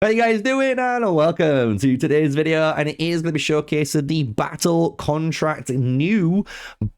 How you guys doing, and welcome to today's video, and it is going to be showcasing the Battle Contract new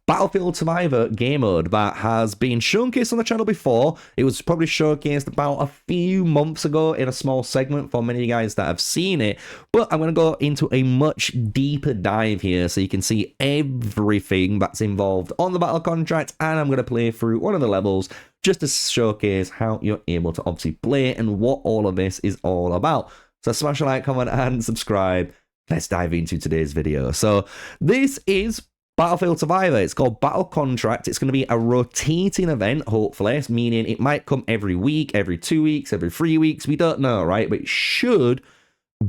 Battlefield Survivor game mode that has been showcased on the channel before. It was probably showcased about a few months ago in a small segment for many of you guys that have seen it, but I'm going to go into a much deeper dive here so you can see everything that's involved on the Battle Contract, and I'm going to play through one of the levels just to showcase how you're able to obviously play and what all of this is all about. So smash a like, comment, and subscribe. Let's dive into today's video. So this is Battlefield Survivor. It's called Battle Contract. It's going to be a rotating event, hopefully, meaning it might come every week, every 2 weeks, every 3 weeks. We don't know, right? But it should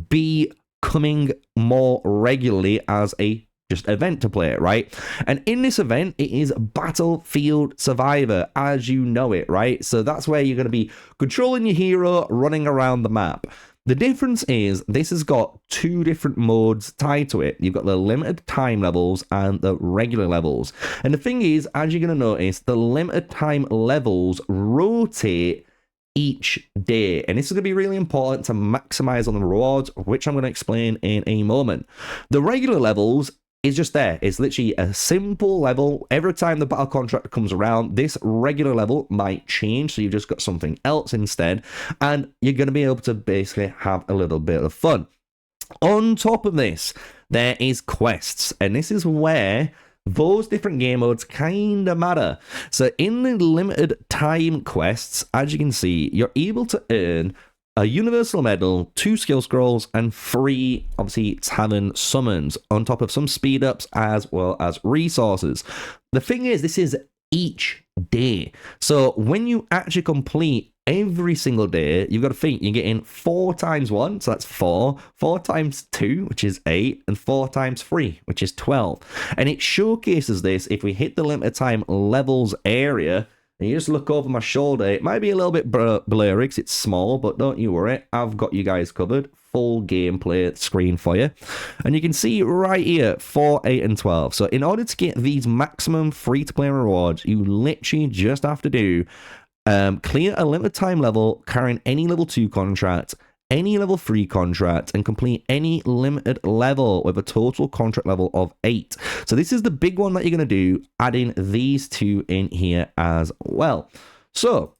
be coming more regularly as a just event to play it, right? And in this event, it is Battlefield Survivor as you know it, right? So that's where you're going to be controlling your hero, running around the map. The difference is this has got two different modes tied to it. You've got the limited time levels and the regular levels. And the thing is, as you're going to notice, the limited time levels rotate each day, and this is going to be really important to maximize on the rewards, which I'm going to explain in a moment. The regular levels is just there. It's literally a simple level. Every time the battle contract comes around, this regular level might change, so you've just got something else instead, and you're going to be able to basically have a little bit of fun. On top of this, there is quests, and this is where those different game modes kind of matter. So in the limited time quests, as you can see, you're able to earn a universal medal, 2 skill scrolls, and 3 obviously tavern summons on top of some speed ups as well as resources. The thing is, this is each day. So when you actually complete every single day, you've got to think you're getting 4 times 1, so that's 4, 4 times 2, which is 8, and 4 times 3, which is 12. And it showcases this if we hit the limited time levels area. And you just look over my shoulder. It might be a little bit blurry because it's small, but don't you worry. I've got you guys covered. Full gameplay screen for you. And you can see right here, 4, 8, and 12. So in order to get these maximum free-to-play rewards, you literally just have to do clear a limited time level, carrying any level 2 contract, any level 3 contract, and complete any limited level with a total contract level of 8. So this is the big one that you're going to do, adding these 2 in here as well. So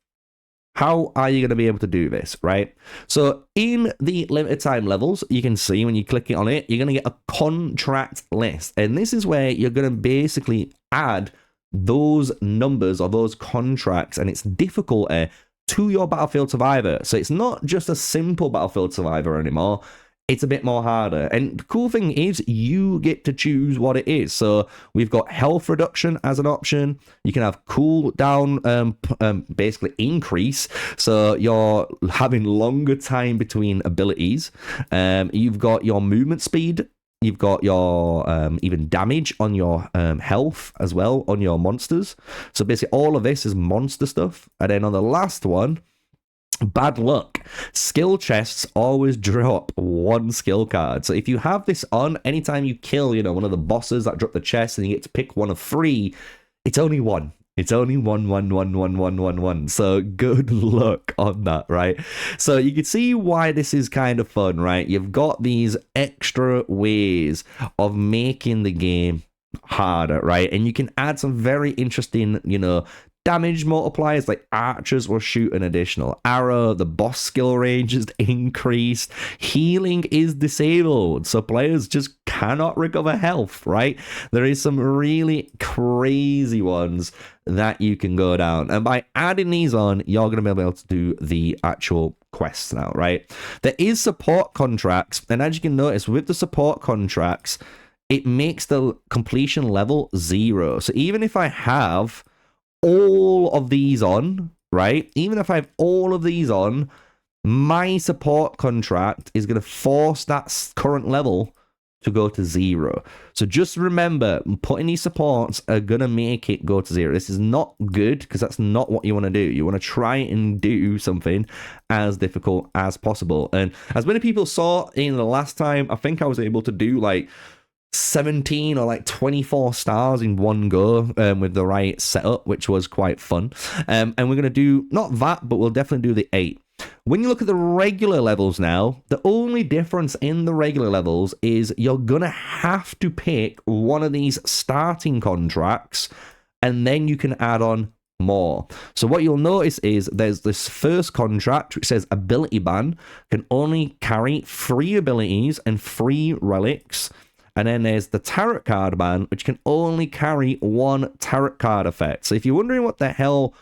how are you going to be able to do this, right? So in the limited time levels, you can see when you click on it, you're going to get a contract list. And this is where you're going to basically add those numbers or those contracts and its difficulty to your Battlefield Survivor. So it's not just a simple Battlefield Survivor anymore. It's a bit more harder. And the cool thing is you get to choose what it is. So we've got health reduction as an option. You can have cooldown basically increase. So you're having longer time between abilities. You've got your movement speed. You've got your even damage on your health as well on your monsters. So basically all of this is monster stuff. And then on the last one, bad luck. Skill chests always drop 1 skill card. So if you have this on, anytime you kill, you know, one of the bosses that drop the chest and you get to pick one of 3, it's only 1. It's only 1, 1, 1, 1, 1, 1, 1. So good luck on that, right? So you can see why this is kind of fun, right? You've got these extra ways of making the game harder, right? And you can add some very interesting, you know, damage multipliers, like archers will shoot an additional arrow, the boss skill range is increased, healing is disabled, so players just cannot recover health, right? There is some really crazy ones that you can go down, and by adding these on, you're going to be able to do the actual quests now, right? There is support contracts, and as you can notice with the support contracts, it makes the completion level 0. So even if I have all of these on, right? Even if I have all of these on, my support contract is going to force that current level to go to 0. So just remember, putting these supports are going to make it go to 0. This is not good because that's not what you want to do. You want to try and do something as difficult as possible. And as many people saw in the last time, I think I was able to do like 17 or like 24 stars in one go with the right setup, which was quite fun. And we're going to do not that, but we'll definitely do the 8. When you look at the regular levels now, the only difference in the regular levels is you're going to have to pick one of these starting contracts, and then you can add on more. So what you'll notice is there's this first contract which says ability ban, can only carry 3 abilities and 3 relics. And then there's the tarot card ban, which can only carry 1 tarot card effect. So if you're wondering what the hell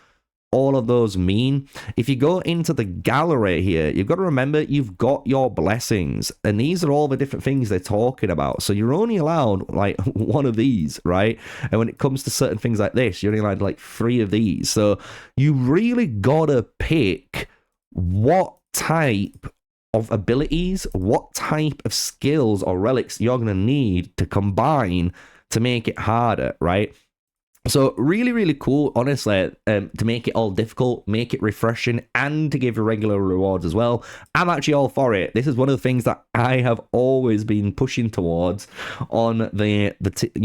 all of those mean, if you go into the gallery here, you've got to remember you've got your blessings, and these are all the different things they're talking about. So you're only allowed like 1 of these, right? And when it comes to certain things like this, you're only allowed like 3 of these. So you really gotta pick what type of abilities, what type of skills or relics you're gonna need to combine to make it harder, right? So really, really cool, honestly, to make it all difficult, make it refreshing, and to give you regular rewards as well. I'm actually all for it. This is one of the things that I have always been pushing towards on the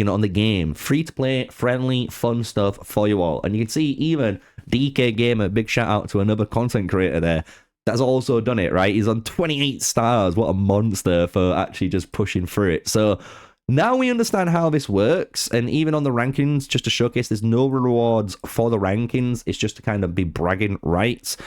on the game. Free to play, friendly, fun stuff for you all. And you can see even DK Gamer, big shout out to another content creator there, that's also done it, right? He's on 28 stars. What a monster for actually just pushing through it. So now we understand how this works, and even on the rankings, just to showcase, there's no rewards for the rankings. It's just to kind of be bragging rights.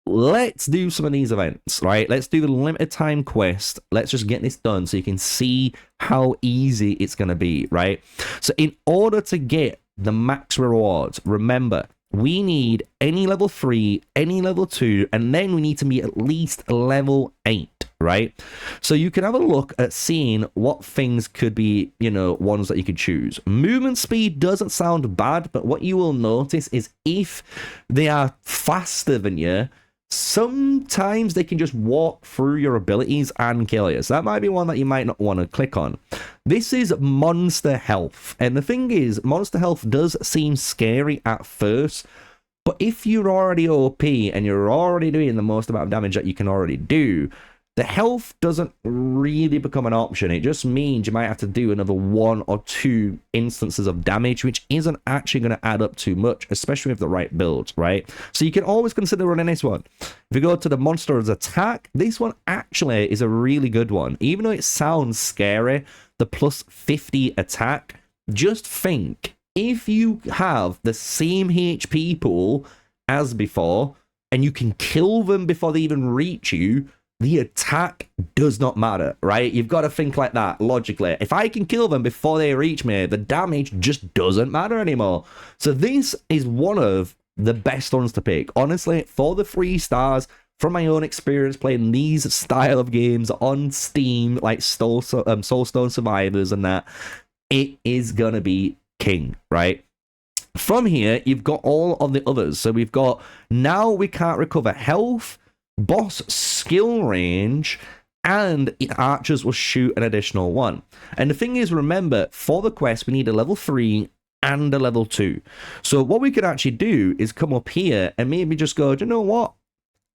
Let's do some of these events, right? Let's do the limited time quest. Let's just get this done so you can see how easy it's going to be, right? So in order to get the max rewards, remember, we need any level 3, any level 2, and then we need to be at least level 8, right? So you can have a look at seeing what things could be, ones that you could choose. Movement speed doesn't sound bad, but what you will notice is if they are faster than you, sometimes they can just walk through your abilities and kill you. So that might be one that you might not want to click on. This is monster health. And the thing is, monster health does seem scary at first, but if you're already OP and you're already doing the most amount of damage that you can already do, the health doesn't really become an option. It just means you might have to do another 1 or 2 instances of damage, which isn't actually going to add up too much, especially with the right builds, right? So you can always consider running this one. If you go to the monster's attack, this one actually is a really good one. Even though it sounds scary, the plus 50 attack, just think, if you have the same HP pool as before, and you can kill them before they even reach you, the attack does not matter, right? You've got to think like that, logically. If I can kill them before they reach me, the damage just doesn't matter anymore. So this is one of the best ones to pick. Honestly, for the 3 stars, from my own experience playing these style of games on Steam, like Soulstone Survivors and that, it is going to be king, right? From here, you've got all of the others. So we've got, now we can't recover health, boss skill range, and archers will shoot an additional 1. And the thing is, remember, for the quest, we need a level 3 and a level 2. So what we could actually do is come up here and maybe just go, do you know what?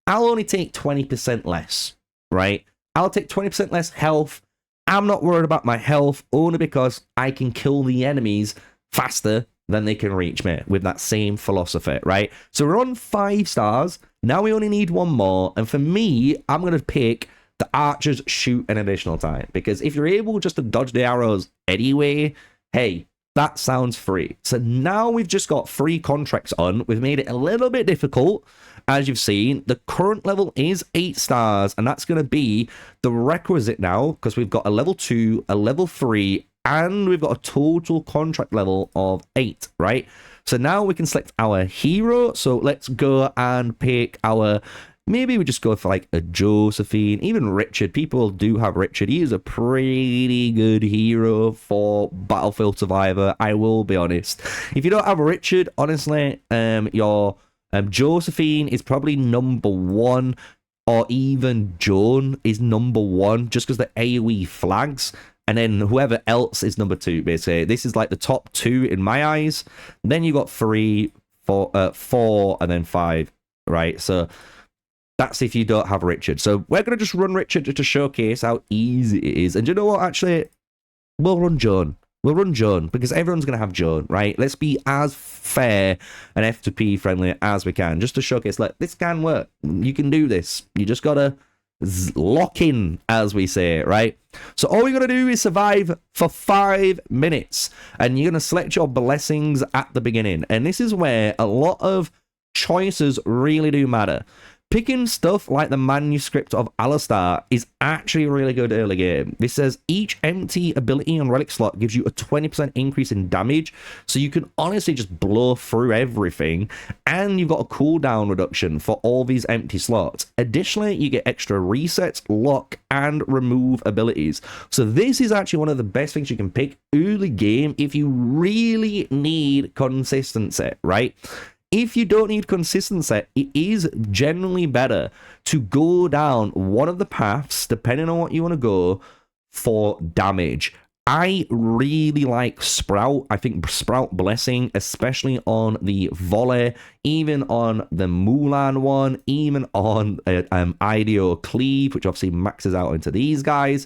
I'll only take 20% less, right? I'll take 20% less health. I'm not worried about my health, only because I can kill the enemies faster than they can reach me with that same philosophy, right? So we're on 5 stars. Now we only need 1 more. And for me, I'm going to pick the archers shoot an additional time. Because if you're able just to dodge the arrows anyway, hey, that sounds free. So now we've just got 3 contracts on. We've made it a little bit difficult. As you've seen, the current level is 8 stars. And that's going to be the requisite now. Because we've got a level 2, a level 3, and we've got a total contract level of 8, right? So now we can select our hero. So let's go and pick our, maybe we just go for like a Josephine, even Richard. People do have Richard. He is a pretty good hero for Battlefield Survivor, I will be honest. If you don't have Richard, honestly, your Josephine is probably number 1, or even Joan is number 1, just because the AOE flags. And then whoever else is number 2, basically. This is like the top 2 in my eyes. Then you got 3, 4, and then 5, right? So that's if you don't have Richard. So we're going to just run Richard to showcase how easy it is. And you know what? Actually, we'll run Joan. we'll run Joan, because everyone's going to have Joan, right? Let's be as fair and F2P friendly as we can, just to showcase, like, this can work. You can do this. You just got to lock in, as we say, right? So all you got to do is survive for 5 minutes, and you're going to select your blessings at the beginning. And this is where a lot of choices really do matter. Picking stuff like the manuscript of Alistar is actually really good early game. This says each empty ability and relic slot gives you a 20% increase in damage, so you can honestly just blow through everything, and you've got a cooldown reduction for all these empty slots. Additionally, you get extra resets, lock, and remove abilities. So this is actually one of the best things you can pick early game if you really need consistency, right? If you don't need consistency, it is generally better to go down one of the paths, depending on what you want to go, for damage. I really like Sprout. I think Sprout Blessing, especially on the Volley, even on the Mulan one, even on IDO Cleave, which obviously maxes out into these guys.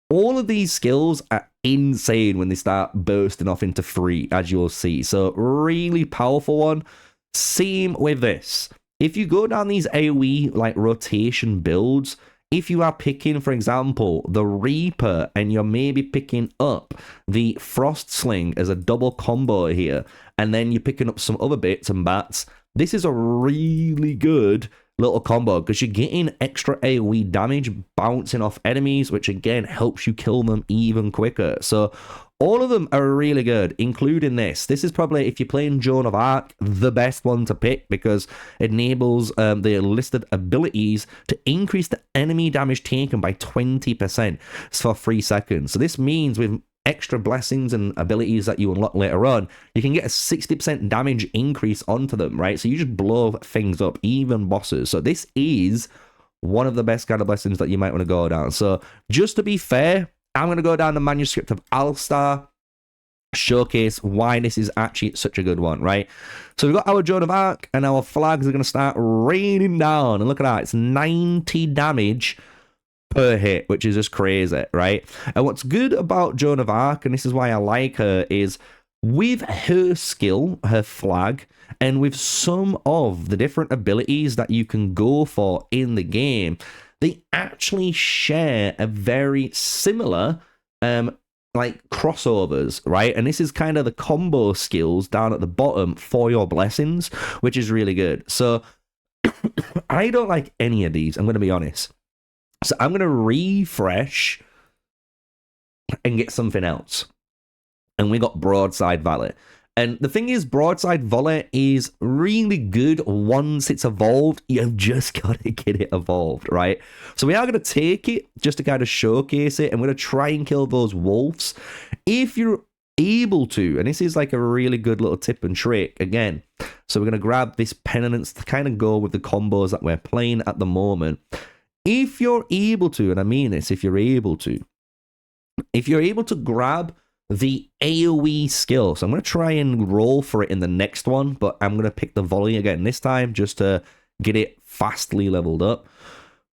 All of these skills are insane when they start bursting off into 3, as you'll see. So really powerful one. Same with this. If you go down these AoE like rotation builds, if you are picking, for example, the Reaper, and you're maybe picking up the Frost Sling as a double combo here, and then you're picking up some other bits and bats, this is a really good little combo, because you're getting extra AoE damage bouncing off enemies, which again helps you kill them even quicker. So all of them are really good, including this. This is probably, if you're playing Joan of Arc, the best one to pick, because it enables the listed abilities to increase the enemy damage taken by 20% for 3 seconds. So this means with extra blessings and abilities that you unlock later on, you can get a 60% damage increase onto them, right? So you just blow things up, even bosses. So this is one of the best kind of blessings that you might want to go down. So just to be fair, I'm going to go down the manuscript of Alistar, showcase why this is actually such a good one, right? So we've got our Joan of Arc, and our flags are going to start raining down. And look at that, it's 90 damage per hit, which is just crazy, right? And what's good about Joan of Arc, and this is why I like her, is with her skill, her flag, and with some of the different abilities that you can go for in the game, they actually share a very similar like crossovers, right? And this is kind of the combo skills down at the bottom for your blessings, which is really good. So I don't like any of these, I'm going to be honest. So I'm going to refresh and get something else. And we got Broadside Volley. And the thing is, Broadside Volley is really good once it's evolved. You've just got to get it evolved, right? So we are going to take it just to kind of showcase it. And we're going to try and kill those wolves. If you're able to, and this is like a really good little tip and trick, again. So we're going to grab this Penitence to kind of go with the combos that we're playing at the moment. If you're able to, and I mean this, if you're able to grab the AoE skill. So I'm going to try and roll for it in the next one, but I'm going to pick the Volley again this time just to get it fastly leveled up.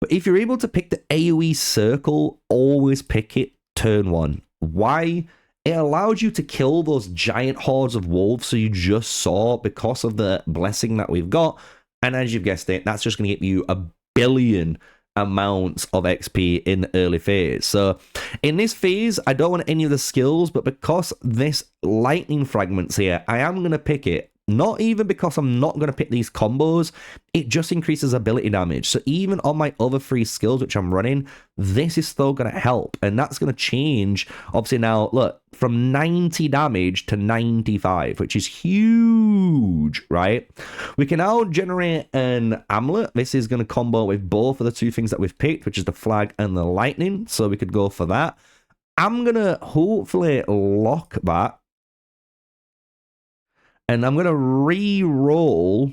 But if you're able to pick the AoE circle, always pick it turn 1. Why? It allows you to kill those giant hordes of wolves, so you just saw, because of the blessing that we've got. And as you've guessed it, that's just going to get you a billion amounts of XP in the early phase. So in this phase, I don't want any of the skills, but because this lightning fragments here, I am going to pick it. Not even because I'm not going to pick these combos, it just increases ability damage. So even on my other 3 skills which I'm running, this is still going to help. And that's going to change, obviously now, look, from 90 damage to 95, which is huge, right? We can now generate an amulet. This is going to combo with both of the 2 things that we've picked, which is the flag and the lightning. So we could go for that. I'm going to hopefully lock that. And I'm going to re-roll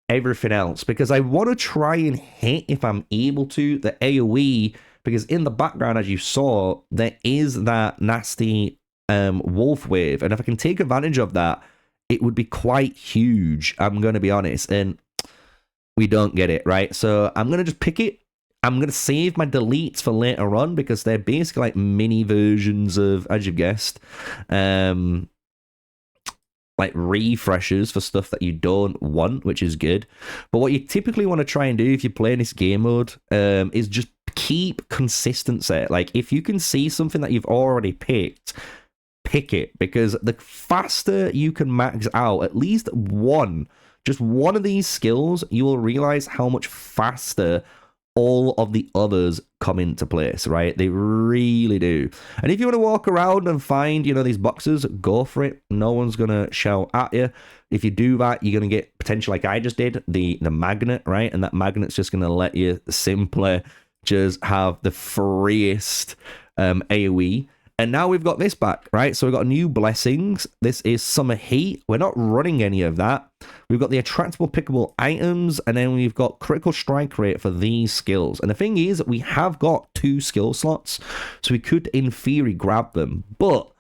everything else, because I want to try and hit, if I'm able to, the AoE, because in the background, as you saw, there is that nasty wolf wave. And if I can take advantage of that, it would be quite huge, I'm going to be honest. And we don't get it, right? So I'm going to just pick it. I'm going to save my deletes for later on because they're basically like mini versions of, as you've guessed, like refreshers for stuff that you don't want, which is good. But what you typically want to try and do if you play this game mode is just keep consistency. Like, if you can see something that you've already picked, pick it, because the faster you can max out at least just one of these skills, you will realize how much faster all of the others come into place, right? They really do. And if you want to walk around and find, you know, these boxes, go for it. No one's gonna shout at you. If you do that, you're gonna get potential, like I just did, the magnet, right? And that magnet's just gonna let you simply just have the freest AOE. And now we've got this back, right? So we've got new blessings. This is summer heat. We're not running any of that. We've got the attractable pickable items, and then we've got critical strike rate for these skills. And the thing is, we have got 2 skill slots, so we could, in theory, grab them, but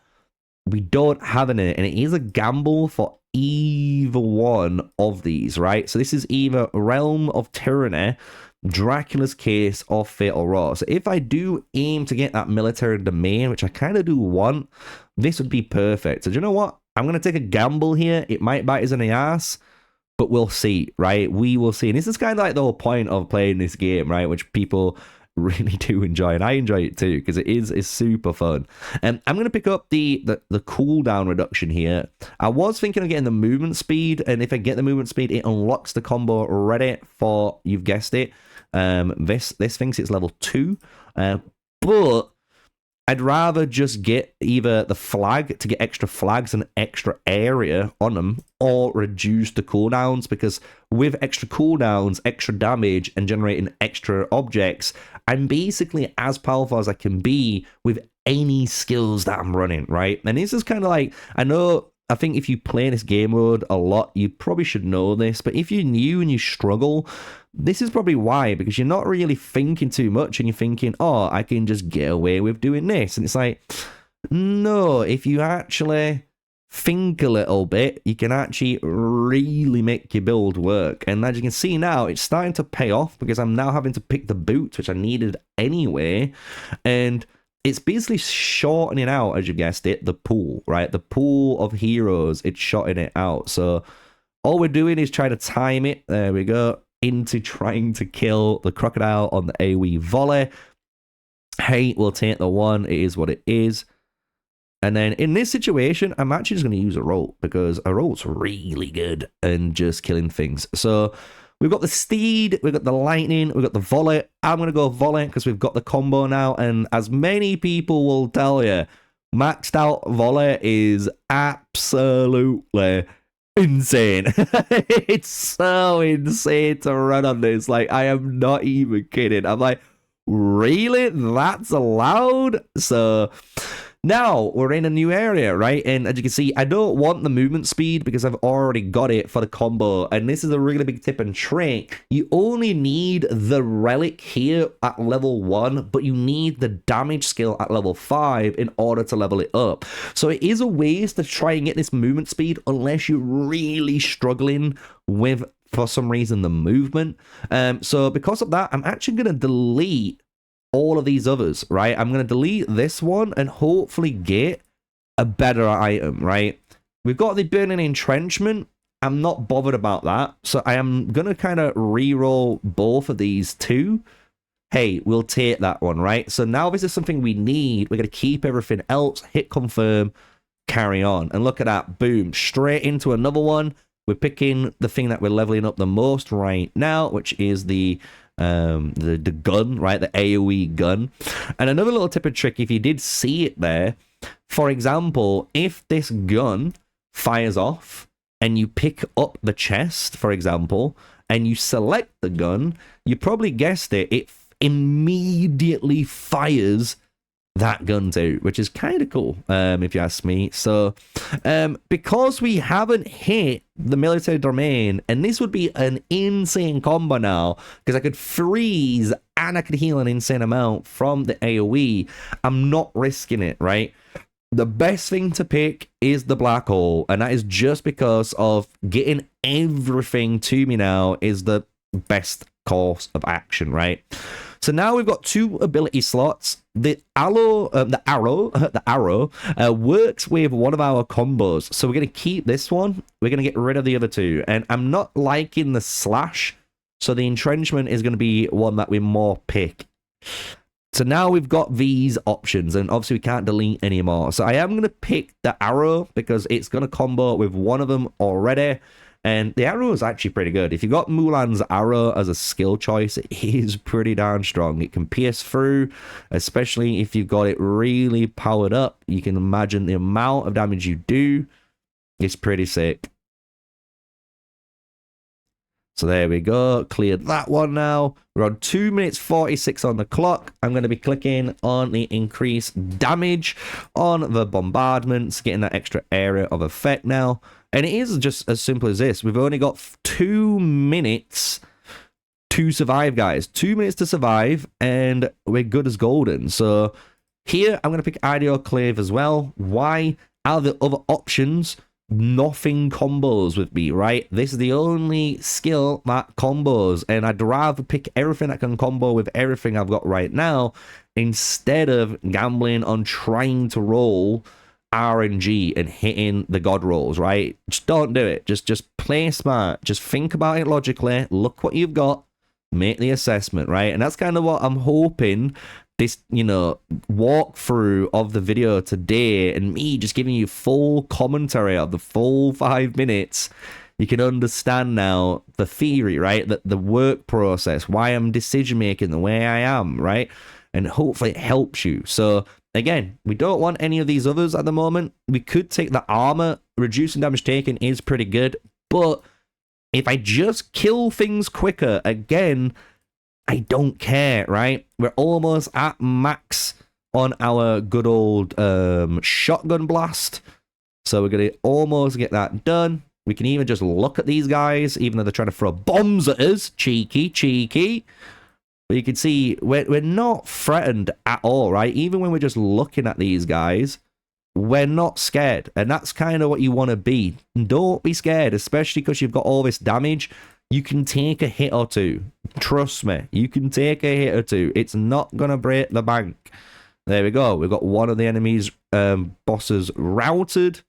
we don't have any, and it is a gamble for either one of these, right? So this is either Realm of Tyranny, Dracula's Case, or Fatal Roar. So if I do aim to get that military domain, which I kind of do want, this would be perfect. So do you know what? I'm going to take a gamble here. It might bite us in the ass, but we'll see, right? We will see. And this is kind of like the whole point of playing this game, right? Which people really do enjoy, and I enjoy it too, because it's super fun. And I'm going to pick up the cooldown reduction here. I was thinking of getting the movement speed, and if I get the movement speed, it unlocks the combo ready for, you've guessed it, this thinks it's level 2, but I'd rather just get either the flag to get extra flags and extra area on them, or reduce the cooldowns, because with extra cooldowns, extra damage, and generating extra objects, I'm basically as powerful as I can be with any skills that I'm running, right? And this is kind of like, I think if you play this game mode a lot, you probably should know this, but if you're new and you struggle, this is probably why, because you're not really thinking too much, and you're thinking, oh, I can just get away with doing this. And it's like, no, if you actually think a little bit, you can actually really make your build work. And as you can see now, it's starting to pay off, because I'm now having to pick the boots, which I needed anyway. And it's basically shortening out, as you guessed it, the pool, right? The pool of heroes, it's shortening it out. So all we're doing is trying to time it. There we go. Into trying to kill the crocodile on the AOE volley. Hey, we'll take the one. It is what it is. And then in this situation, I'm actually just going to use a roll, because a roll's really good and just killing things. So we've got the steed, we've got the lightning, we've got the volley. I'm going to go volley because we've got the combo now. And as many people will tell you, maxed out volley is absolutely insane. It's so insane to run on this. Like, I am not even kidding. I'm like, really? That's allowed? So now we're in a new area, right? And as you can see, I don't want the movement speed because I've already got it for the combo. And this is a really big tip and trick. You only need the relic here at level 1, but you need the damage skill at level 5 in order to level it up. So it is a waste to try and get this movement speed unless you're really struggling with, for some reason, the movement. So because of that, I'm actually going to delete all of these others, right? I'm going to delete this one and hopefully get a better item, right? We've got the Burning Entrenchment. I'm not bothered about that. So I am going to kind of re-roll both of these two. Hey, we'll take that one, right? So now this is something we need. We're going to keep everything else, hit confirm, carry on. And look at that. Boom. Straight into another one. We're picking the thing that we're leveling up the most right now, which is the gun, right? The AOE gun. And another little tip and trick, if you did see it there, for example, if this gun fires off and you pick up the chest, for example, and you select the gun, you probably guessed it, it immediately fires that gun too, which is kind of cool, if you ask me. So because we haven't hit the military domain, and this would be an insane combo now, because I could freeze and I could heal an insane amount from the AoE, I'm not risking it, right? The best thing to pick is the black hole, and that is just because of getting everything to me now is the best course of action, right? So now we've got 2 ability slots. The arrow, the arrow works with one of our combos. So we're going to keep this one. We're going to get rid of the other 2. And I'm not liking the slash. So the entrenchment is going to be one that we more pick. So now we've got these options, and obviously we can't delete anymore. So I am going to pick the arrow because it's going to combo with one of them already. And the arrow is actually pretty good. If you've got Mulan's arrow as a skill choice, it is pretty darn strong. It can pierce through, especially if you've got it really powered up. You can imagine the amount of damage you do. It's pretty sick. So there we go. Cleared that one now. We're on 2 minutes 46 on the clock. I'm going to be clicking on the increased damage on the bombardments, getting that extra area of effect now. And it is just as simple as this. We've only got 2 minutes to survive, guys. 2 minutes to survive, and we're good as golden. So here, I'm going to pick Ideal Clave as well. Why? Out of the other options, nothing combos with me, right? This is the only skill that combos, and I'd rather pick everything that can combo with everything I've got right now instead of gambling on trying to roll RNG and hitting the god rolls, right? Just don't do it. Just play smart. Just think about it logically. Look what you've got. Make the assessment, right? And that's kind of what I'm hoping this, you know, walkthrough of the video today, and me just giving you full commentary of the full 5 minutes, you can understand now the theory, right? The work process, why I'm decision making the way I am, right? And hopefully it helps you. So again, we don't want any of these others at the moment. We could take the armor. Reducing damage taken is pretty good, but if I just kill things quicker, again, I don't care, right? We're almost at max on our good old shotgun blast. So we're going to almost get that done. We can even just look at these guys, even though they're trying to throw bombs at us. Cheeky, cheeky. But you can see we're not threatened at all, right? Even when we're just looking at these guys, we're not scared. And that's kind of what you want to be. Don't be scared, especially because you've got all this damage. You can take a hit or two. Trust me, you can take a hit or two. It's not going to break the bank. There we go. We've got one of the enemy's bosses routed.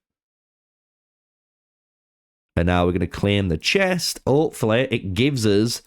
And now we're going to claim the chest. Hopefully, it gives us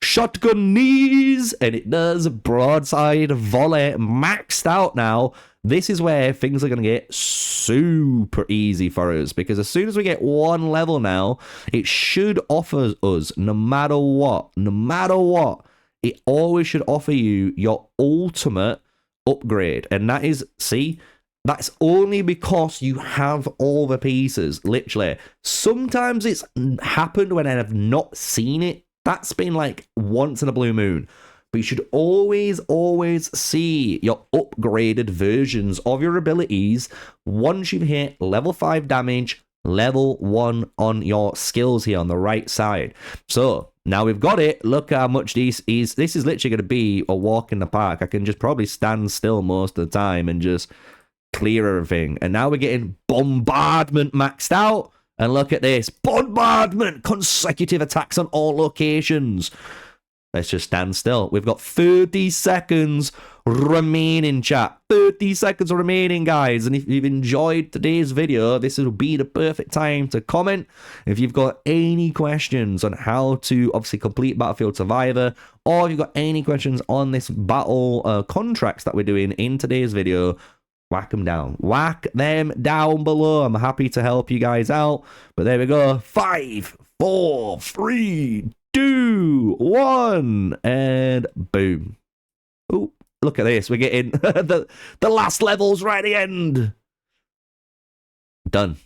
shotgun knees. And it does. Broadside volley maxed out now. This is where things are going to get super easy for us, because as soon as we get 1 level now, it should offer us, no matter what, it always should offer you your ultimate upgrade. And that is, see, that's only because you have all the pieces, literally. Sometimes it's happened when I have not seen it. That's been like once in a blue moon. But you should always see your upgraded versions of your abilities once you've hit level 5 damage, level 1 on your skills here on the right side. So now we've got it. Look how much this is. This is literally going to be a walk in the park. I can just probably stand still most of the time and just clear everything. And now we're getting bombardment maxed out. And look at this. Bombardment! Consecutive attacks on all locations. Let's just stand still. We've got 30 seconds remaining, chat. 30 seconds remaining, guys. And if you've enjoyed today's video, this will be the perfect time to comment. If you've got any questions on how to obviously complete Battlefield Survivor, or if you've got any questions on this battle contracts that we're doing in today's video, whack them down. Whack them down below. I'm happy to help you guys out. But there we go. 5, 4, 3, 2, 1, and boom. Oh, look at this. We're getting the last levels right at the end. Done.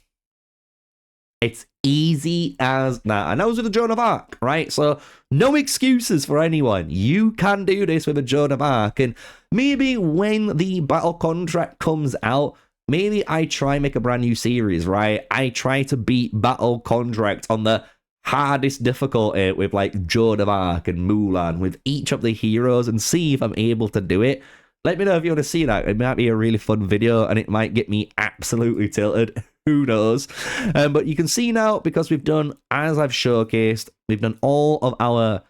It's easy as that. And that was with the Joan of Arc, right? So no excuses for anyone. You can do this with a Joan of Arc. And maybe when the battle contract comes out, maybe I try and make a brand new series, right? I try to beat battle contract on the hardest difficulty with like Joan of Arc and Mulan with each of the heroes and see if I'm able to do it. Let me know if you want to see that. It might be a really fun video and it might get me absolutely tilted. Who knows? But you can see now, because we've done, as I've showcased, we've done all of our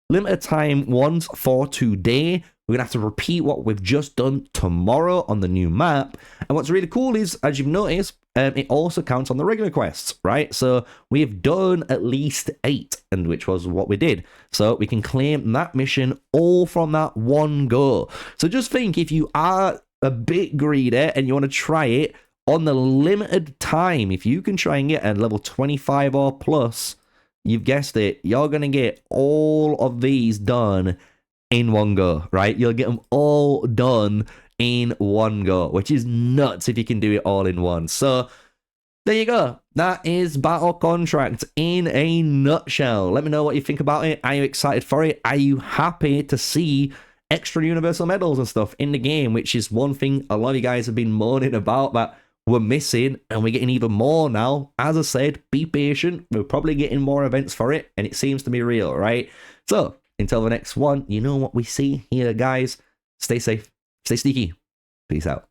limited time ones for today. We're going to have to repeat what we've just done tomorrow on the new map. And what's really cool is, as you've noticed, it also counts on the regular quests, right? So we've done at least 8, and which was what we did. So we can claim that mission all from that one go. So just think, if you are a bit greedy and you want to try it on the limited time, if you can try and get a level 25 or plus, you've guessed it, you're going to get all of these done in one go, right? You'll get them all done in one go, which is nuts if you can do it all in one. So there you go. That is Battle Contract in a nutshell. Let me know what you think about it. Are you excited for it? Are you happy to see extra universal medals and stuff in the game, which is one thing a lot of you guys have been moaning about that we're missing, and we're getting even more now. As I said, be patient. We're probably getting more events for it, and it seems to be real, right? So until the next one, you know what we see here, guys. Stay safe, stay sneaky. Peace out.